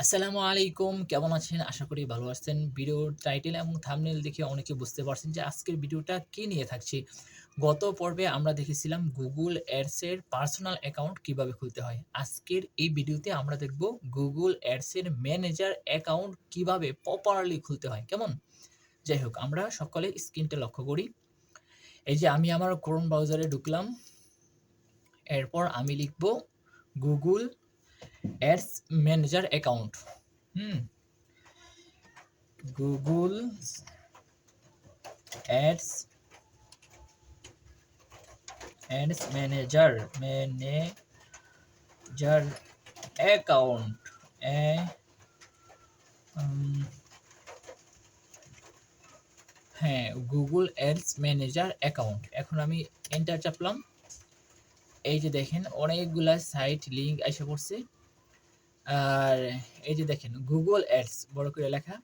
আসসালামু আলাইকুম। কেমন আছেন? আশা করি ভালো আছেন। ভিডিওর টাইটেল এবং থাম্বনেল দেখে অনেকে বুঝতে পারছেন যে আজকের ভিডিওটা কি নিয়ে থাকছে। গত পর্বে আমরা দেখেছিলাম Google Ads এর পার্সোনাল অ্যাকাউন্ট কিভাবে খুলতে হয়। আজকের এই ভিডিওতে আমরা দেখব Google Ads এর ম্যানেজার অ্যাকাউন্ট কিভাবে প্রপারলি খুলতে হয়। কেমন? যাই হোক আমরা সকলে স্ক্রিনটা লক্ষ্য করি। এই যে আমি আমার Chrome ব্রাউজারে ঢুকলাম। এরপর আমি লিখব Google Ads ম্যানেজার অ্যাকাউন্ট। হুম? Google Ads ম্যানেজার অ্যাকাউন্ট এ উম, হ্যাঁ, Google Ads ম্যানেজার অ্যাকাউন্ট। এখন আমি এন্টার চাপলাম। এই যে দেখেন অনেকগুলা সাইট লিংক এসে পড়ছে। আর এই যে দেখেন Google Ads বড় করে লেখা।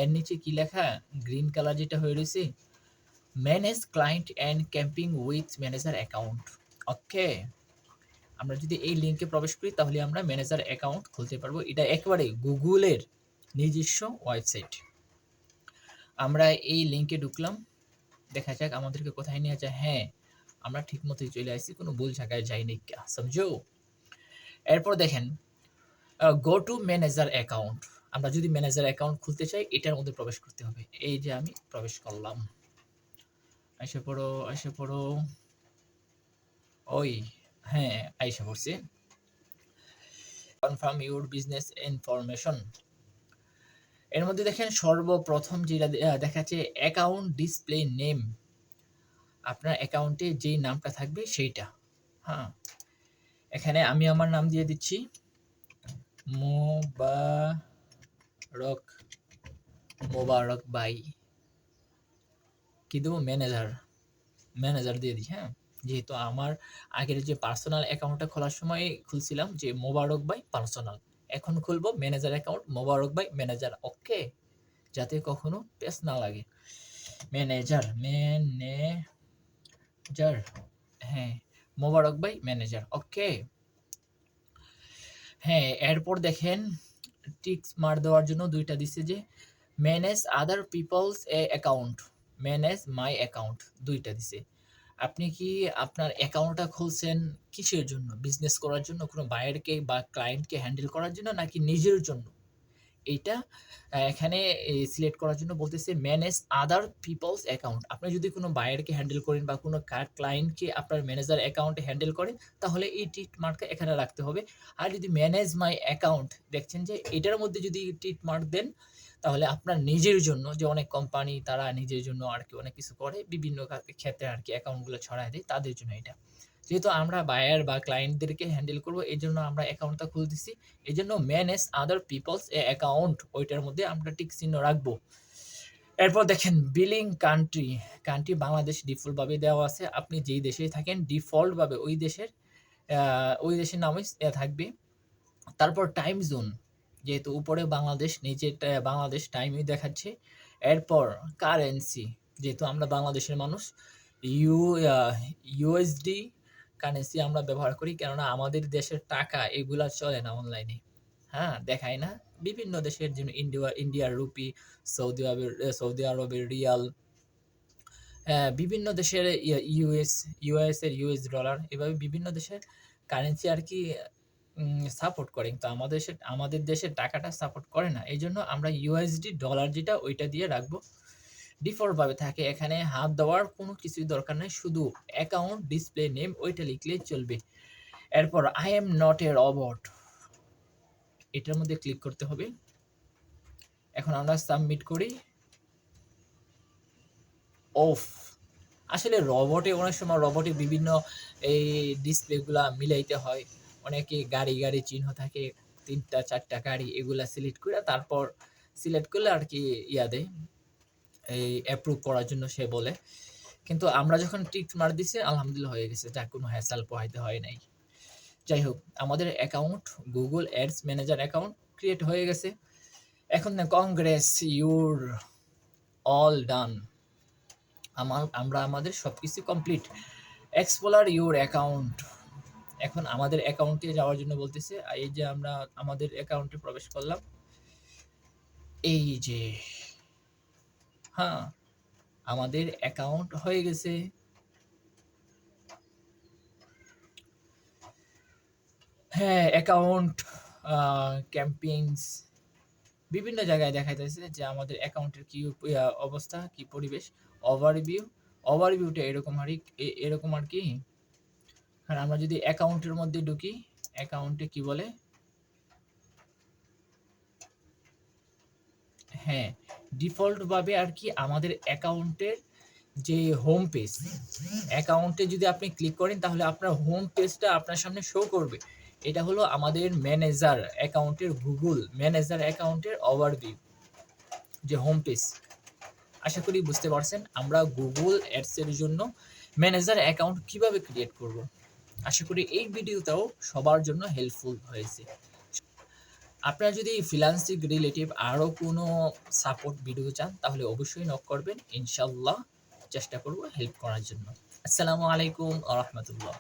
এর নিচে কি লেখা? গ্রিন কালার যেটা হয়ে রয়েছে, manage client and camping with manager account. Okay, আমরা যদি এই লিঙ্কে প্রবেশ করি তাহলে আমরা ম্যানেজার অ্যাকাউন্ট খুলতে পারবো। এটা একেবারে গুগলের নিজস্ব ওয়েবসাইট। আমরা এই লিঙ্কে ঢুকলাম। দেখা যাক আমাদেরকে কোথায় নিয়ে যায়। হ্যাঁ, আমরা ঠিক মতোই চলে আসছি, কোনো ভুল জায়গায় যাইনি। সমঝো? এরপর দেখেন গো টু ম্যানেজার অ্যাকাউন্ট। আমরা যদি ম্যানেজার অ্যাকাউন্ট খুলতে চাই এটার মধ্যে প্রবেশ করতে হবে। এই যে আমি প্রবেশ করলাম। এসে পড়ো, এসে পড়ো। ওই, হ্যাঁ, আইসা পড়ছি। Confirm your business information. এর মধ্যে দেখেন সর্বপ্রথম যেটা দেখাচ্ছে অ্যাকাউন্ট ডিসপ্লে নেম। আপনার অ্যাকাউন্টে যেই নামটা থাকবে সেইটা। হ্যাঁ, এখানে আমি আমার নাম দিয়ে দিচ্ছি মোবারক মোবারক ভাই। কি দেবো? ম্যানেজার দিয়ে দিই। হ্যাঁ, যেহেতু আমার আগের যে পার্সোনাল অ্যাকাউন্টটা খোলার সময় খুলছিলাম যে মোবারক ভাই পার্সোনাল, এখন খুলবো ম্যানেজার অ্যাকাউন্ট মোবারক ভাই ম্যানেজার। ওকে, যাতে কখনো পেস না লাগে। ম্যানেজার, হ্যাঁ, মোবারক ভাই ম্যানেজার। ওকে, হ্যাঁ, এরপর দেখেন টিক মার্ক দেওয়ার জন্য দুইটা দিছে যে manage other people's account, manage my account, দুইটা দিছে। আপনি কি আপনার অ্যাকাউন্টটা খুলছেন কিসের জন্য? বিজনেস করার জন্য, কোনো বায়ারকে বা ক্লায়েন্টকে হ্যান্ডেল করার জন্য, নাকি নিজের জন্য? এইটা এখানে সিলেক্ট করার জন্য বলতেছে ম্যানেজ আদার পিপলস অ্যাকাউন্ট। আপনি যদি কোনো বায়ারকে হ্যান্ডেল করেন বা কোনো ক্লায়েন্টকে আপনার ম্যানেজার অ্যাকাউন্টে হ্যান্ডেল করেন তাহলে এই টিক মার্কটা এখানে রাখতে হবে। আর যদি ম্যানেজ মাই অ্যাকাউন্ট দেখছেন যে এটার মধ্যে যদি টিক মার্ক দেন তাহলে আপনার নিজের জন্য, যে অনেক কোম্পানি তারা নিজের জন্য আর কি অনেক কিছু করে, বিভিন্ন ক্ষেত্রে আর কি অ্যাকাউন্টগুলো ছড়ায় দেয়, তাদের জন্য এটা। যেহেতু আমরা বায়ার বা ক্লায়েন্টদেরকে হ্যান্ডেল করব এজন্য আমরা অ্যাকাউন্টটা খুলতেছি। এজন্য ম্যানেজ আদার পিপলস অ্যাকাউন্ট ওইটার মধ্যে আমরা টিক চিহ্ন রাখবো। এরপর দেখেন billing country. Country Bangladesh default ভাবে দেওয়া আছে। আপনি যেই দেশেই থাকেন ডিফল্ট ভাবে ওই দেশের নামই থাকবে। তারপর টাইম জোন, যেহেতু উপরে বাংলাদেশ, নিচে বাংলাদেশ টাইমই দেখাচ্ছে। এরপর কারেন্সি, যেহেতু আমরা বাংলাদেশের মানুষ, ইউ ইউএসডি কারেন্সি আমরা ব্যবহার করি, কেননা আমাদের দেশের টাকা এগুলা চলে না অনলাইনে। হ্যাঁ, দেখায় না। বিভিন্ন দেশের জন্য ইন্ডিয়ার রুপি, সৌদি আরবের রিয়াল, বিভিন্ন দেশের ইউএস এর ইউএস ডলার, এভাবে বিভিন্ন দেশের কারেন্সি আর কি সাপোর্ট করে। কিন্তু আমাদের দেশের টাকাটা সাপোর্ট করে না। এইজন্য আমরা ইউএসডি ডলার যেটা ওইটা দিয়ে রাখবো। ডিফল্ট ভাবে থাকে, এখানে হাত দেওয়ার কোনো কিছুই দরকার নাই, শুধু অ্যাকাউন্ট ডিসপ্লে নেম ওইটা লিখলেই চলবে। এরপর I am not a robot, এটার মধ্যে ক্লিক করতে হবে। এখন আমরা সাবমিট করি। ওফ, আসলে রবটে অনেক সময় বিভিন্ন এই ডিসপ্লেগুলা মিলাইতে হয়। অনেকে গাড়ি চিহ্ন থাকে, ৩টা ৪টা গাড়ি, এগুলা সিলেক্ট করে তারপর সিলেক্ট করলে আর কি দেয়, এই অ্যাপ্রুভ করার জন্য সে বলে। কিন্তু আমরা যখন টিক মার দিছি আলহামদুলিল্লাহ হয়ে গেছে, যা কোনো হ্যাসেল পোহাইতে হয় নাই। যাই হোক, আমাদের account Google ads manager account create হয়ে গেছে। এখন কংগ্রেস, ইউর অল ডান। আমরা আমাদের সবকিছু কমপ্লিট। Explore your account. এখন আমাদের অ্যাকাউন্টে যাওয়ার জন্য বলতেছে। এই যে আমরা আমাদের অ্যাকাউন্টে প্রবেশ করলাম। এই যে হ্যাঁ, আমাদের অ্যাকাউন্ট হয়ে গেছে। হ্যাঁ, অ্যাকাউন্ট ক্যাম্পেইনস বিভিন্ন জায়গায় দেখা যাচ্ছে যে আমাদের অ্যাকাউন্টের কি অবস্থা, কি পরিবেশ। ওভারভিউ, ওভারভিউটা এরকম আর কি। আর আমরা যদি অ্যাকাউন্টের মধ্যে ঢুকি, অ্যাকাউন্টে কি বলে, হ্যাঁ, ডিফল্ট ভাবে আর কি আমাদের অ্যাকাউন্টের যে হোম পেজ, অ্যাকাউন্টে যদি আপনি ক্লিক করেন তাহলে আপনার হোম পেজটা আপনার সামনে শো করবে। এটা হলো আমাদের ম্যানেজার অ্যাকাউন্টের, গুগল ম্যানেজার অ্যাকাউন্টের ওভারভিউ, যে হোম পেজ। আশা করি বুঝতে পারছেন আমরা গুগল অ্যাডসের জন্য ম্যানেজার অ্যাকাউন্ট কিভাবে ক্রিয়েট করব। আশা করি এই ভিডিওটাও সবার জন্য হেল্পফুল হয়েছে। আপনারা যদি ফ্রিল্যান্সিং রিলেটিভ আরও কোনো সাপোর্ট ভিডিও চান তাহলে অবশ্যই নক করবেন, ইনশাল্লাহ চেষ্টা করব হেল্প করার জন্য। আসসালামু আলাইকুম আ রহমতুল্লাহ।